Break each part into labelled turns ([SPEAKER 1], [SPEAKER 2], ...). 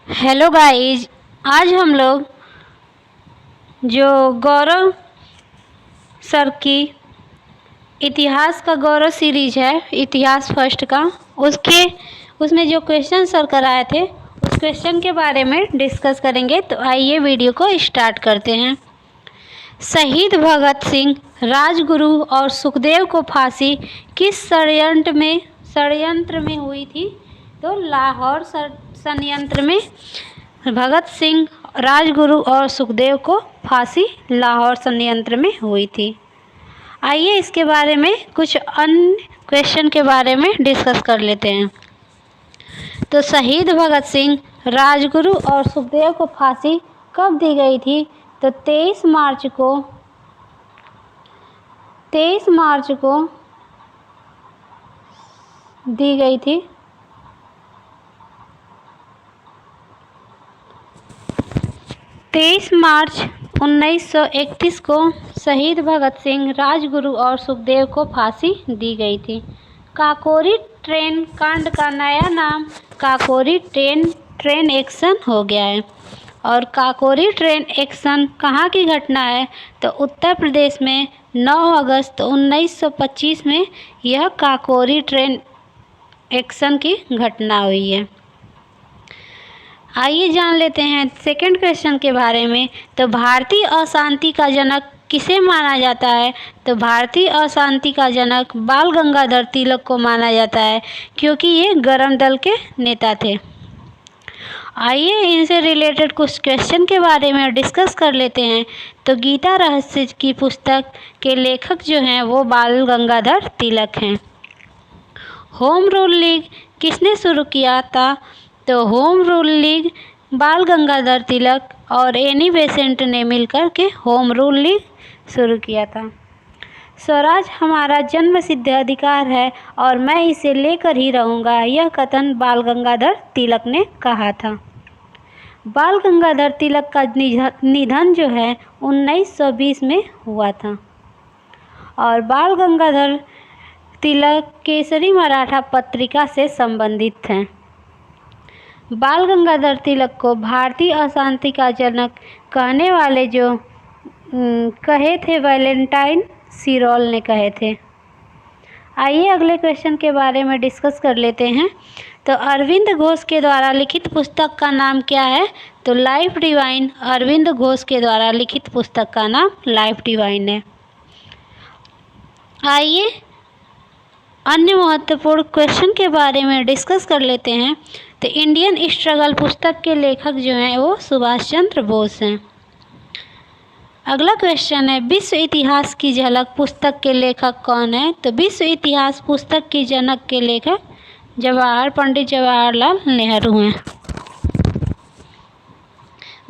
[SPEAKER 1] Hello guys. आज हम लोग जो गौरव सर की इतिहास का गौरव सीरीज है, इतिहास फर्स्ट का, उसमें जो क्वेश्चन सर कराए थे उस क्वेश्चन के बारे में डिस्कस करेंगे। तो आइए वीडियो को स्टार्ट करते हैं। शहीद भगत सिंह, राजगुरु और सुखदेव को फांसी किस षड्यंत्र में हुई थी? तो लाहौर षड्यंत्र में भगत सिंह, राजगुरु और सुखदेव को फांसी लाहौर षड्यंत्र में हुई थी। आइए इसके बारे में कुछ अन्य क्वेश्चन के बारे में डिस्कस कर लेते हैं। तो शहीद भगत सिंह, राजगुरु और सुखदेव को फांसी कब दी गई थी? तो 23 मार्च को दी गई थी। 23 मार्च 1931 को शहीद भगत सिंह, राजगुरु और सुखदेव को फांसी दी गई थी। काकोरी ट्रेन कांड का नया नाम काकोरी ट्रेन एक्शन हो गया है। और काकोरी ट्रेन एक्शन कहाँ की घटना है? तो उत्तर प्रदेश में 9 अगस्त 1925 में यह काकोरी ट्रेन एक्शन की घटना हुई है। आइए जान लेते हैं सेकंड क्वेश्चन के बारे में। तो भारतीय अशांति का जनक किसे माना जाता है? तो भारतीय अशांति का जनक बाल गंगाधर तिलक को माना जाता है, क्योंकि ये गरम दल के नेता थे। आइए इनसे रिलेटेड कुछ क्वेश्चन के बारे में डिस्कस कर लेते हैं। तो गीता रहस्य की पुस्तक के लेखक जो हैं वो बाल गंगाधर तिलक हैं। होम रूल लीग किसने शुरू किया था? तो होम रूल लीग बाल गंगाधर तिलक और एनी बेसेंट ने मिलकर के होम रूल लीग शुरू किया था। स्वराज हमारा जन्मसिद्ध अधिकार है और मैं इसे लेकर ही रहूँगा, यह कथन बाल गंगाधर तिलक ने कहा था। बाल गंगाधर तिलक का निधन जो है 1920 में हुआ था। और बाल गंगाधर तिलक केसरी मराठा पत्रिका से संबंधित हैं। बाल गंगाधर तिलक को भारतीय अशांति का जनक कहने वाले जो कहे थे वैलेंटाइन सिरोल ने कहे थे। आइए अगले क्वेश्चन के बारे में डिस्कस कर लेते हैं। तो अरविंद घोष के द्वारा लिखित पुस्तक का नाम क्या है? तो लाइफ डिवाइन। अरविंद घोष के द्वारा लिखित पुस्तक का नाम लाइफ डिवाइन है। आइए अन्य महत्वपूर्ण क्वेश्चन के बारे में डिस्कस कर लेते हैं। तो इंडियन स्ट्रगल पुस्तक के लेखक जो हैं वो सुभाष चंद्र बोस हैं। अगला क्वेश्चन है, विश्व इतिहास की झलक पुस्तक के लेखक कौन है? तो विश्व इतिहास पुस्तक की जनक के लेखक पंडित जवाहरलाल नेहरू हैं।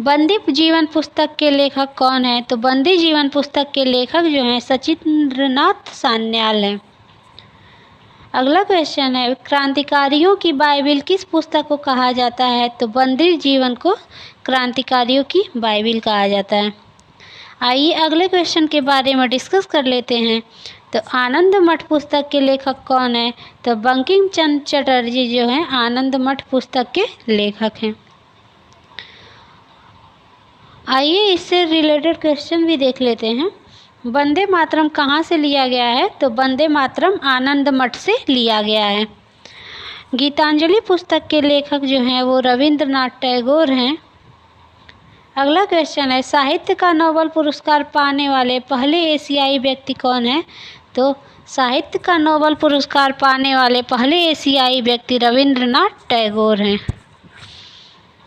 [SPEAKER 1] बंदी जीवन पुस्तक के लेखक कौन है? तो बंदी जीवन पुस्तक के लेखक जो हैं सचिंद्रनाथ सान्याल हैं। अगला क्वेश्चन है, क्रांतिकारियों की बाइबिल किस पुस्तक को कहा जाता है? तो बंदी जीवन को क्रांतिकारियों की बाइबिल कहा जाता है। आइए अगले क्वेश्चन के बारे में डिस्कस कर लेते हैं। तो आनंद मठ पुस्तक के लेखक कौन है? तो बंकिम चंद्र चटर्जी जो हैं आनंद मठ पुस्तक के लेखक हैं। आइए इससे रिलेटेड क्वेश्चन भी देख लेते हैं। वंदे मातरम कहाँ से लिया गया है? तो वंदे मातरम आनंद मठ से लिया गया है। गीतांजलि पुस्तक के लेखक जो हैं वो रविंद्रनाथ टैगोर हैं। अगला क्वेश्चन है, साहित्य का नोबेल पुरस्कार पाने वाले पहले एशियाई व्यक्ति कौन है? तो साहित्य का नोबेल पुरस्कार पाने वाले पहले एशियाई व्यक्ति रविंद्रनाथ टैगोर हैं।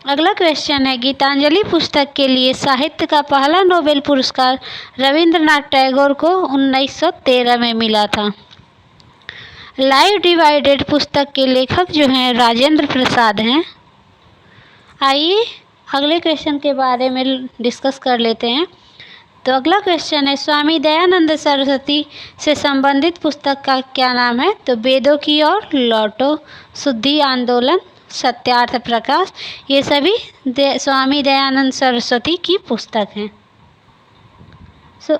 [SPEAKER 1] अगला क्वेश्चन है, गीतांजलि पुस्तक के लिए साहित्य का पहला नोबेल पुरस्कार रविंद्रनाथ टैगोर को 1913 में मिला था। लाइफ डिवाइडेड पुस्तक के लेखक जो हैं राजेंद्र प्रसाद हैं। आइए अगले क्वेश्चन के बारे में डिस्कस कर लेते हैं। तो अगला क्वेश्चन है, स्वामी दयानंद सरस्वती से संबंधित पुस्तक का क्या नाम है? तो वेदों की ओर लौटो, शुद्धि आंदोलन, सत्यार्थ प्रकाश, ये सभी स्वामी दयानंद सरस्वती की पुस्तक हैं।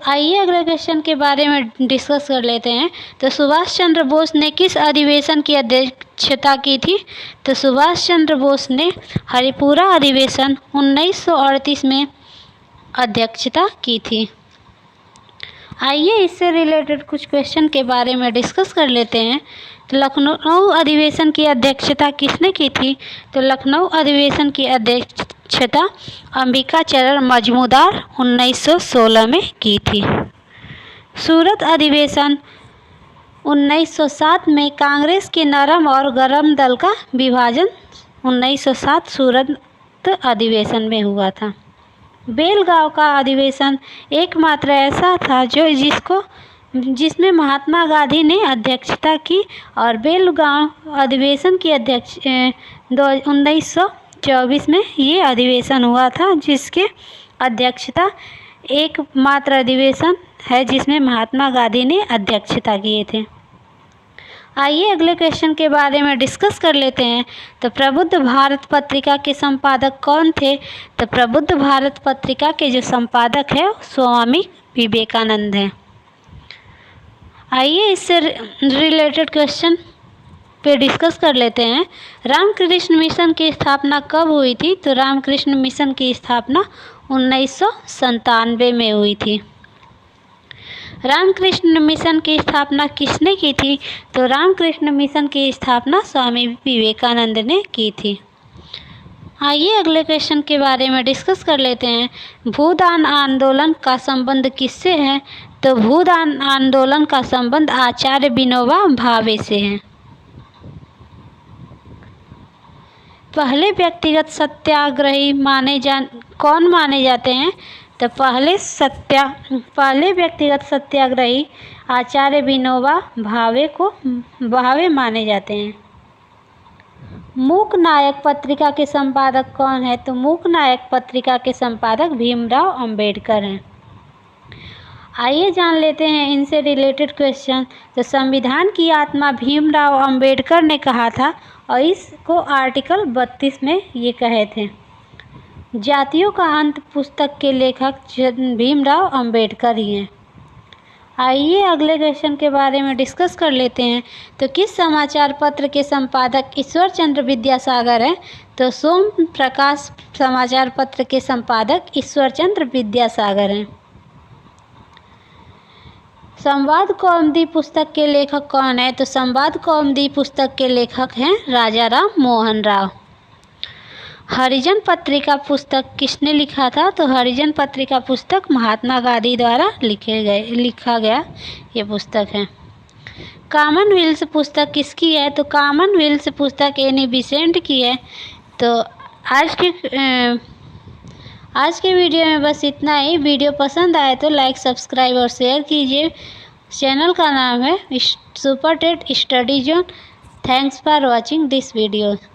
[SPEAKER 1] आइए अगले क्वेश्चन के बारे में डिस्कस कर लेते हैं। तो सुभाष चंद्र बोस ने किस अधिवेशन की अध्यक्षता की थी? तो सुभाष चंद्र बोस ने हरिपुरा अधिवेशन 1938 में अध्यक्षता की थी। आइए इससे रिलेटेड कुछ क्वेश्चन के बारे में डिस्कस कर लेते हैं। तो लखनऊ अधिवेशन की अध्यक्षता किसने की थी? तो लखनऊ अधिवेशन की अध्यक्षता अंबिका चरण मजूमदार 1916 में की थी। सूरत अधिवेशन 1907 में कांग्रेस के नरम और गरम दल का विभाजन 1907 सूरत अधिवेशन में हुआ था। बेलगांव का अधिवेशन एकमात्र ऐसा था जिसमें महात्मा गांधी ने अध्यक्षता की और बेलगांव अधिवेशन की 1924 में ये अधिवेशन हुआ था, जिसके अध्यक्षता एकमात्र अधिवेशन है जिसमें महात्मा गांधी ने अध्यक्षता किए थे। आइए अगले क्वेश्चन के बारे में डिस्कस कर लेते हैं। तो प्रबुद्ध भारत पत्रिका के संपादक कौन थे? तो प्रबुद्ध भारत पत्रिका के जो संपादक है स्वामी विवेकानंद हैं। आइए इससे रिलेटेड क्वेश्चन पे डिस्कस कर लेते हैं। रामकृष्ण मिशन की स्थापना कब हुई थी? तो रामकृष्ण मिशन की स्थापना 1997 में हुई थी। रामकृष्ण मिशन की स्थापना किसने की थी? तो रामकृष्ण मिशन की स्थापना स्वामी विवेकानंद ने की थी। आइए अगले क्वेश्चन के बारे में डिस्कस कर लेते हैं। भूदान आंदोलन का संबंध किससे है? तो भूदान आंदोलन का संबंध आचार्य विनोबा भावे से है। पहले व्यक्तिगत सत्याग्रही कौन माने जाते हैं? तो पहले व्यक्तिगत सत्याग्रही आचार्य विनोबा भावे माने जाते हैं। मूक नायक पत्रिका के संपादक कौन है? तो मूक नायक पत्रिका के संपादक भीमराव अंबेडकर हैं। आइए जान लेते हैं इनसे रिलेटेड क्वेश्चन। तो संविधान की आत्मा भीमराव अंबेडकर ने कहा था और इसको आर्टिकल 32 में ये कहे थे। जातियों का अंत पुस्तक के लेखक भीमराव अंबेडकर ही हैं। आइए अगले क्वेश्चन के बारे में डिस्कस कर लेते हैं। तो किस समाचार पत्र के संपादक ईश्वर चंद्र विद्यासागर हैं? तो सोम प्रकाश समाचार पत्र के संपादक ईश्वर चंद्र विद्यासागर हैं। संवाद कौमुदी पुस्तक के लेखक कौन है? तो संवाद कौमुदी पुस्तक के लेखक हैं राजा राम मोहन राव। हरिजन पत्रिका पुस्तक किसने लिखा था? तो हरिजन पत्रिका पुस्तक महात्मा गांधी द्वारा लिखा गया ये पुस्तक है। कॉमनवेल्थ पुस्तक किसकी है? तो कॉमनवेल्थ पुस्तक एनी बेसेंट की है। तो आज के वीडियो में बस इतना ही। वीडियो पसंद आए तो लाइक, सब्सक्राइब और शेयर कीजिए। चैनल का नाम है super TET study zone. Thanks for watching this video.